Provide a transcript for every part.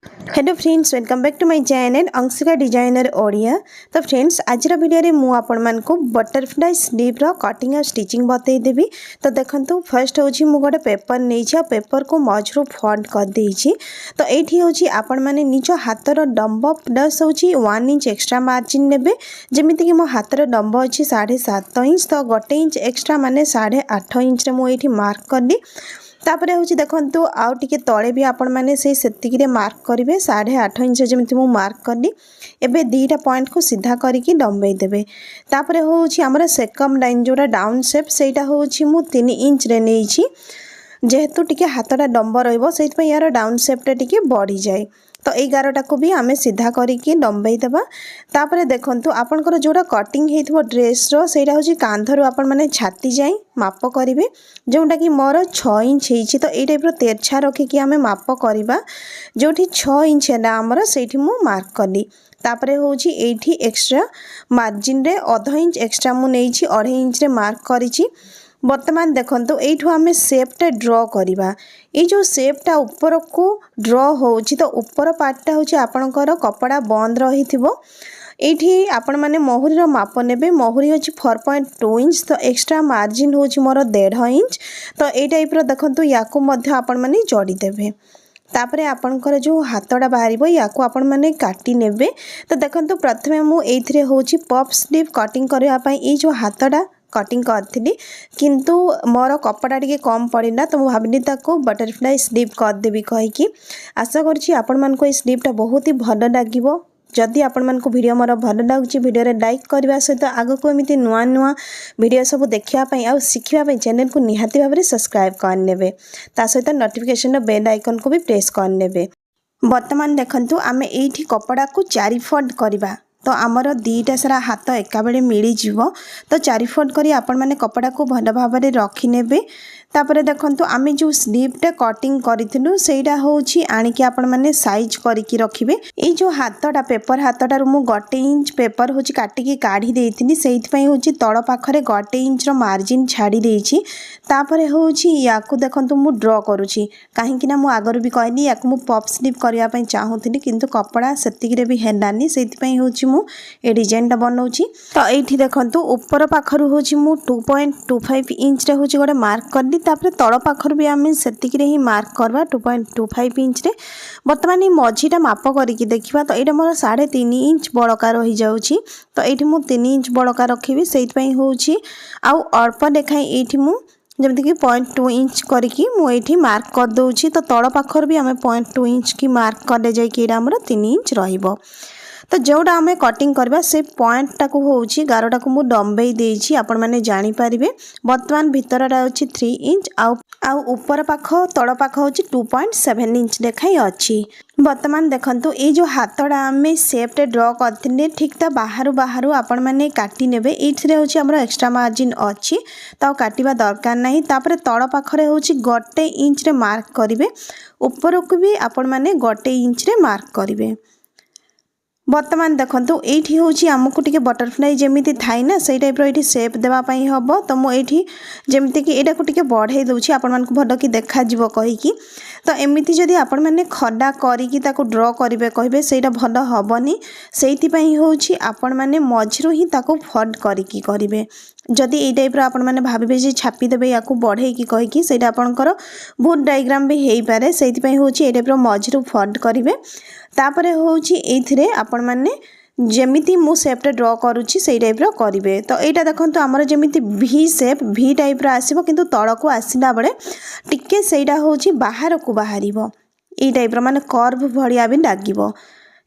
Hello friends, welcome back to my channel Anshika designer Odia. तो friends, आज video रे मु आपण मान को बटरफ्लाई स्लीव रो कटिंग और स्टिचिंग बतई देबी। तो देखंतु फर्स्ट होची मु गोटे पेपर नै छी, पेपर को मझरू फोल्ड कर देई छी। तो एठी होची आपण माने निज हाथ रो डंब प्लस होची 1 इंच एक्स्ट्रा मार्जिन नेबे। जेमिति कि मो हाथ रो डंब अछि 7.5 इंच, तो 1 इंच एक्स्ट्रा माने 8.5 इंच रे मु एठी मार्क करली। तापर हूँ देखु आउ टे तले भी आपण मैंने से मार्क करेंगे 8.5 इंच जमी मुझे मार्क कली। एवं दीटा पॉइंट को सीधा करके डंबई देवे। तापर हूँ आमर सेकंड लाइन जोड़ा डाउन शेप से हूँ 3 इंच रे नहीं, जेहेतु टिके हाथटा डंब रही यार डाउन शेप्टा टिके बढ़ी जाए। तो ये गारटा को भी आम सीधा करके डंबई देवा। तापर देखंतु आपनकर जोड़ा कटिंग हेइथबो ड्रेस रो सेटा होची कांधरु आपण माने छाती जाई माप करिवे, जोटा कि मोर 6 इंच हेइची। तो ए टाइप रो तेरछा रखी कि आमे माप करिबा। जोठी 6 इंच है आमर सेठी मु मार्क कली। तापर होची एठी एक्स्ट्रा मार्जिन रे आधा इंच एक्स्ट्रा मु नेइची 2.5 इंच रे मार्क करिची। वर्तमान देखंतु एठू आमे शेपटा ड्रॉ करिबा। ये जो शेपटा ऊपर को ड्रॉ होची, तो ऊपर पार्टटा होची आपनकर कपड़ा बंद रहिथिबो। एठी आपण माने महुरी रो माप नेबे। महुरी होची 4.2 इंच, तो एक्स्ट्रा मार्जिन होची मोर 1.5 इंच। तो ए टाइप रो देखंतु याकू मध्य आपण माने जोड़ी देबे। तापरे आपनकर जो हाथटा बाहरिबो याकू आपण माने काटी नेबे। तो देखंतु प्रथमे मु एथिरे होची पफ स्लीव कटिंग करबा पई ए जो हाथटा कटिंग करथिली, किंतु मोर कपड़ा टिके कम पड़िला। तो मुझे भाविली ताको बटरफ्लाई स्लीव कर देबी कहीकि। आशा करछि आपण मान को ए स्लीवटा बहुत ही भल लागिवो। जदि आपण मान को वीडियो मोर भल लागुछि वीडियो रे लाइक करबा सहित आगो को एमिति नुआ नुआ वीडियो सब देखिया पई आ सिखिबा पई चैनल को निहाती भाबरे सब्सक्राइब कर नेबे। ता सहित नोटिफिकेशन बेल आइकन को भी प्रेस कर नेबे। वर्तमान देखंतु आमे एठी कपड़ा को 4 फोल्ड करबा। तो आमर दीटा सारा हाथ एका बेले मिली जीवो। तो 4 फोल्ड करी आपण माने कपड़ा को भल भाबरे रखि नेबे। तापरे देखंतु आमे जो स्लीवटा कटिंग करिथिलु सेटा होची आनिकी आपण माने साइज करिकी रखिबे। ए जो हाथटा पेपर हाथटा रु मु 1 इंच पेपर होची काटिकी काढी देइथिनी, सेइथ पई होची तळ पाखरे 1 इंच रो मार्जिन छाडी देइची। तापरे होची याकू देखंतु मु ड्रॉ करूची, काहेकि ना मु आगर भी कहली याकू मु पफ स्लीव करिया पई चाहूथिली, किंतु कपड़ा सेतिकी रे भी हेलानी, सेइथ पई होची मु ए डिजाइनटा बनौची। तो एठी देखंतु ऊपर पाखरु होची मु 2.25 इंच रे होची गोटे मार्क करली। तापर तळ पाखरु भी आमे सेतिकी रे ही मार्क करबा 2.25 इंच रे। वर्तमान ई मझीटा माप करिकी देखिबा। तो एटा मोर 3.5 इंच बड़का रही जाउची। तो एठी मु 3 इंच बड़का रखिबी, सेइथ पई होची आउ अल्प देखाई एठी मु जमति कि 0.2 इंच करिकी मु एठी मार्क कर दउची। तो तळ पाखरु भी आमे 0.2 इंच की मार्क करले जाई कि एटा हमर 3 इंच रहिबो। तो जोड़ा आम कटिंग करबा से पॉइंट टाको होची गारोटा को मु डंबई देइछि, आपण माने जानि परिबे। वर्तमान भितरटा होची 3 इंच आउ ऊपर पाख तळ पाख होची 2.7 इंच देखाई अछि। वर्तमान देखंतु ए जो हाथटा आमे शेपटे ड्रॉ करथिले ठीक ता बाहरु बाहरु आपण माने काटी नेबे। एथिरे होची हमर एक्स्ट्रा मार्जिन अछि, तो काटिबा दरकार नाही। तापर तळ पाखरे होची 1 इंच रे मार्क करिवे, ऊपर को भी आपण माने 1 इंच रे मार्क करिवे। वर्तमान देखंतु एठी होची हमकु टिके बटरफ्लाई जेमिति थाई ना सेई टाइप रो एठी शेप देबा पई हबो। तो मु एठी जेमिति कि एटा को टिके बढ़ाई दउची आपण मान को भलो कि देखा जिवो कहिकी। तो एमिति जदि आपण माने खडा करिकी ताको ड्रॉ करिवे कहिबे सेटा भलो हबनी। सेइथि पई होची आपण माने मझिरो ही ताको फोल्ड करिकी करिवे। जदि ए टाइप रो आपण माने भाबिबे जे छापी देबे याकू बढ़ाई की कहिकी सेटा आपणकर भूल डायग्राम भी हेई पारे। सेइथि पई होची ए टाइप रो मझिरो फोल्ड करिवे। तापरे होची एथिरे आपण माने जेमिति मु शेपटा ड्रॉ करूची सेई टाइप रो करिवे। तो एटा देखंतु हमर जेमिति भी शेप भी टाइप रो आसीबो, किंतु तळ को आसिला बळे टिके सेइडा होची बाहर को बाहरिबो। ए टाइप रो माने कर्व भडिया भी लागिबो।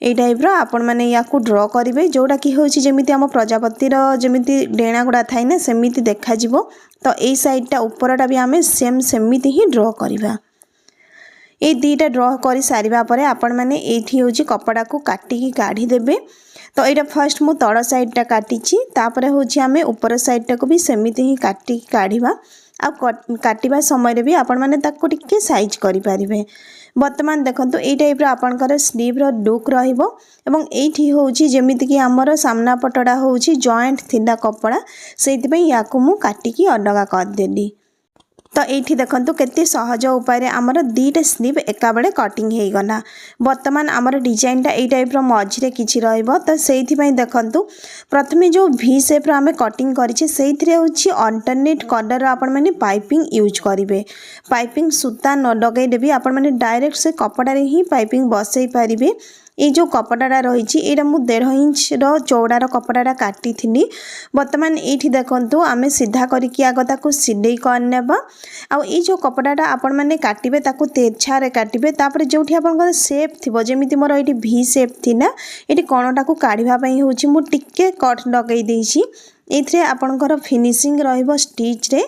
ए टाइप रो आपण माने याकू ड्रॉ करिवे, जोडा कि होची जेमिति हम प्रजापति रो जेमिति डेणा गुडा थाई ना सेमिति देखा जिवो। तो ए साइडटा ऊपरटा भी आमे सेम सेमिति ही ड्रॉ करिवा। ए दीटा ड्रॉ करी सारिबा परे आपण माने एठी होची कपड़ा को काटिकी काढी देबे। तो एटा फर्स्ट मु तळ साइडटा काटिची, तापरे होची आमे ऊपर साइडटा को भी सेमिति ही काटिकी काढिबा। आ काटिबा समय रे भी आपण माने ताको टिके साइज करि पारिबे। वर्तमान देखंतु ए टाइप रो आपनकर स्लीव रो लुक रहिबो। एवं एठी होची जेमिति कि हमर सामना पटडा होची जॉइंट थिला कपड़ा, सेति पई याकू मु काटिकी अलगा कर देली। तो ये देखो केते सहज उपाय आमर दीटा स्लीव एका बेले कटिंग हो गला। बर्तमान आमर डिजाइनटा ये टाइप मझे किसी तो से देखु प्रथमे जो भी शेप आम कटिंग करें अल्टरनेट कलर आपण मैंने पाइपिंग यूज करेंगे। पाइपिंग सूता न लगे भी आपण मैंने डायरेक्ट से कपड़े ही पाइपिंग बसई पारे। ये जो कपड़ा रही यहाँ मुझे 1.5 इंच चौड़ार कपड़ा काटी थी। बर्तमान ये देखु आम सीधा करके आग ताको सिलाई करने आउ ये जो कपड़ा आपण मैंने काटे ताको तेरछारे काटे तापर जो आप सेप थी जमी मोर ये भी सेप थी ना ये कणटा को काढ़ापी हूँ मुझे कट लगे ये आपणकर फिनिशिंग रहिबो स्टिच रे।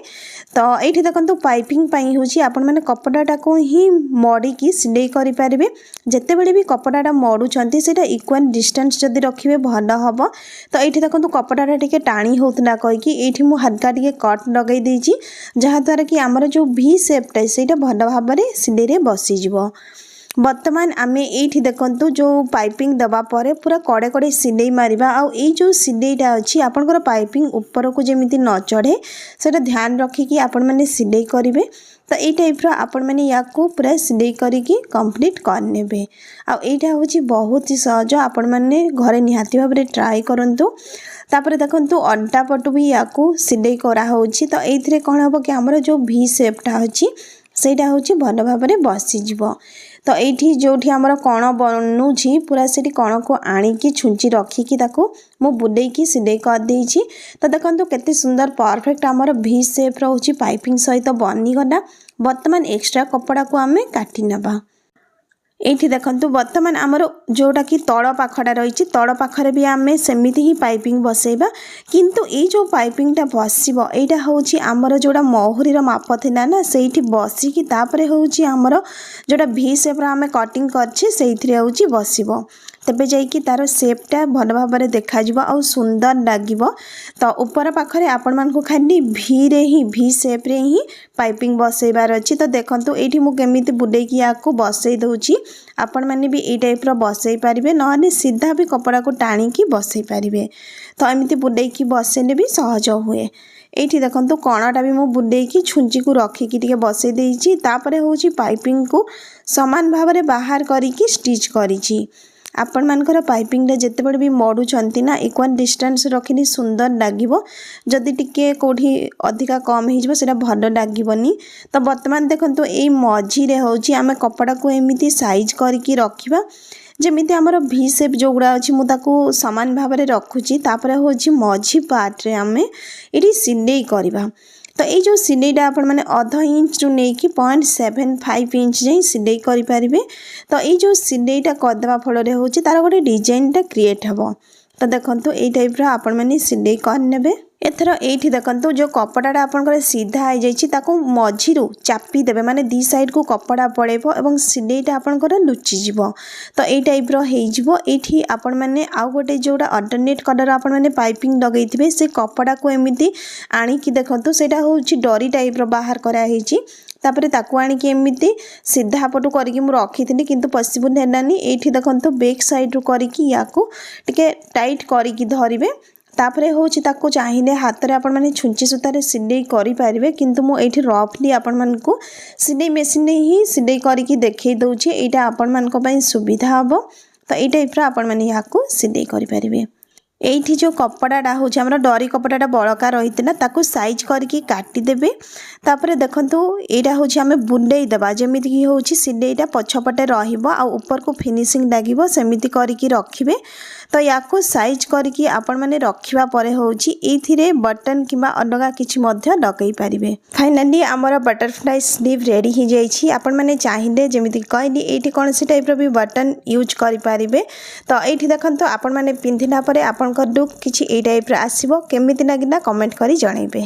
तो ये देखो पाइपिंग पाई हूँ आपण मैंने कपड़ा को ही मड़ी की सिलाई करि पारिबे। जेते बेले भी कपड़ा मड़ुचंती सेटा इक्वल डिस्टेंस जदि रखिबे भल हम। तो ये देखो कपड़ा टिके टाणी होतना कहीकि ये मु हल्का टिके कट लगे देछि जहाँद्वारा कि आमर जो भी सेपटा सेटा भल भाव में सिलाई रे बसी जिवो। बर्तमान आम ये देखु जो पाइपिंग दबा पर पूरा कड़े कड़े सिलाई मारिबा आउ ये जो सिलाईटा अच्छी आपंकर पाइपिंग ऊपर को जमी न चढ़े से ध्यान रखिकी आपण मैंने सिलाई करेंगे। तो ये टाइप आपण मैंने या पूरा सिलाई करके कंप्लीट करने आईटा हूँ बहुत ही सहज आपण मैंने घरे निहाती भाव में ट्राए करंतु। तापर देखो अंटा पटु भी या सिलाई कराऊँ। तो ये कौन हम कि आमर जो भी शेपटा अच्छी सेटा हूँ भल भाव में बसीज। तो ये जो आमर कण बनूची पूरा से कण को आणिकी छुंची रखिकी मु बुलेकी सिलाई कर देछि। तो देखो केते सुंदर परफेक्ट आमर भी शेप रोची पाइपिंग सहित बनीगला। बर्तमान एक्स्ट्रा कपड़ा को आम काटी नबा। ये देखो बर्तमान आमर जोटा कि तल पाखटा रही तल पाखरे भी आम सेमती ही पाइपिंग बसैबा किंतु ये जो पाइपिंगटा बसब यहाँ हूँ आमर जोड़ा महुरी माप थिला ना से बसिकी तापर हूँ आमर जोड़ा भी शेप आम कटिंग कर बसब तेबे जाइकी तार शेपटा भल भाव में देखा आ सुंदर लगे। तो ऊपर पाखरे आपण मानकु खाली भी रे ही भी शेप रे ही पाइपिंग बसैबार अच्छी। तो देखो ये मुझे बुलेकी या बसई दूची आपण मैंने भी ये टाइप बसई पारे ना सीधा भी कपड़ा को टाणिकी बसई पारे। तो एमती बुलेकी बसैले भी सहज हुए। ये देखो कणटा भी मुझे बुलेकी छुंची को रखिकी टिके बसई देइछि तापर हूँ पाइपिंग को समान भाव में बाहर करिकी स्टिच करिछि। आपण मानकर पाइपिंग जिते बड़े भी मड़ुचंती ना इक्वल डिस्टेंस रखिनी सुंदर लगे। जदि टिके कोठी अधिका कम हो सेटा भल लगनी। तो बर्तमान देखो ये मझीरे हूँ आम कपड़ा को एमती साइज करके रखा जमीती आमर भी शेप जो गुड़ा अच्छी मुझे सामान भाव में रखुची। तापर हूँ मझी पार्ट रे आम ये सिलाई करवा। तो ये जो सिलाईटा आपण मैंने 0.5 इंच नहीं कि 0.75 इंच जाए सिलाई करें। तो ये जो सिलाईटा करदेवा फल हूँ तार गोटे डिजाइनटा क्रिएट हम। तो देखो ये टाइप आपण मैंने सिलाई करने। एथर ये देखो जो कपड़ा आपंकर सीधा हो जाए मझी चापी देवे माने दी साइड को कपड़ा पड़ेबो एवं सिलाईटा आपंकर लुचिज। तो ये टाइप ये आपण मैंने आउ गोटे जोड़ा अल्टरनेट कलर आपण मैंने पाइपिंग लगे थे से कपड़ा को एमती आणिकी देखो से हूँ डरी टाइप बाहर कराई। तापर ताकू आणिकी एमती सीधा पटू करके मु रखी थी किंतु पॉसिबल हैलानी। ये देखो बैक साइड रू करके या टिके टाइट करके धरिबे तापर हूँ चाहिए हाथ में आपण मैंने छुंची सूतार सिलाई करें किंतु मुझे रफली आपण मानक सिलाई मेसीन ही सिलाई करके देखई दूचे यहाँ आपण मान सुविधा हम। तो ये टाइप आपण मैंने या सिलाई करें। ये जो कपड़ा हूँ आम डरी कपड़ा बड़का रही ताकू साइज करके काटिदेवे। तापर देखो यहाँ हूँ आम बुलेई देवा जमीती कि हूँ सिलाईटा पछपटे ऊपर को फिनिशिंग लगे सेमती करके रखिए। तो या साइज करके आपण मैंने रखा पर हूँ ये बटन कि अलग किसी लगे पारे। फाइनाली आमर बटरफ्लाई स्लीव रेडी हो जाइए। आपण मैंने चाहिए जमीती कहली ये कौन सी टाइप भी बटन यूज करें। तो ये देखो आपण मैंने पिंधिला आपंकर लुक किसी ए टाइप आसो केमिति लगिला कमेंट करी जणाइबे।